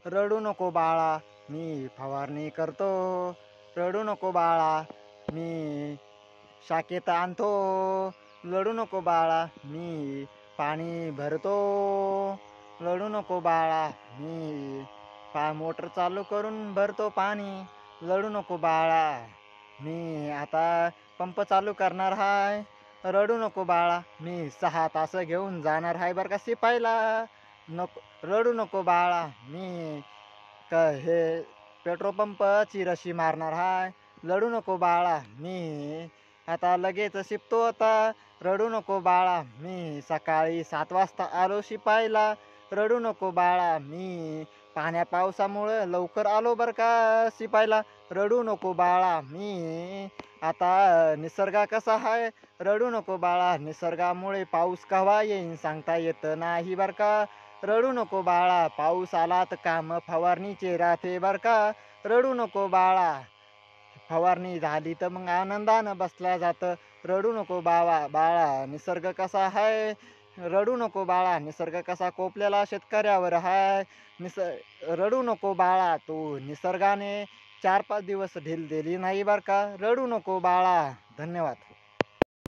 रडू नको बाळा मी फवारणी करतो. रडू नको बाळा मी शाखेत आणतो. रडू नको बाळा मी पाणी भरतो. रडू नको बाळा मी मोटर चालू करून भरतो पाणी. रडू नको बाळा मी आता पंप चालू करणार हाय. रडू नको बाळा मी 6 तास घेऊन जाणार हाय बरं का शिपायला. नको रडू नको बाळा मी हे पेट्रोल पंपची रशी मारणार हाय. रडू नको बाळा मी आता लगेच शिपतो आता. रडू नको बाळा मी सकाळी 7 वाजता आलो शिपायला. रडू नको बाळा मी पावसामुळं लवकर आलो बरं का शिपायला. रडू नको बाळा मी आता निसर्ग कसा आहे. रडू नको बाळा निसर्गामुळे पाऊस केव्हा येईन सांगता येत नाही बरं का. रडू नको बाळा पाऊस आला तर काम फवारणीचे राहते बरं का. रडू नको बाळा फवारणी झाली तर मग आनंदानं बसल्या जातं. रडू नको बाळा निसर्ग कसा आहे. रडू नको बाळा निसर्ग कसा कोपलेला शेतकऱ्यावर हाय. रडू नको बाळा तू निसर्गाने 4-5 दिवस ढील दिली नाही बरं का. रडू नको बाळा. धन्यवाद.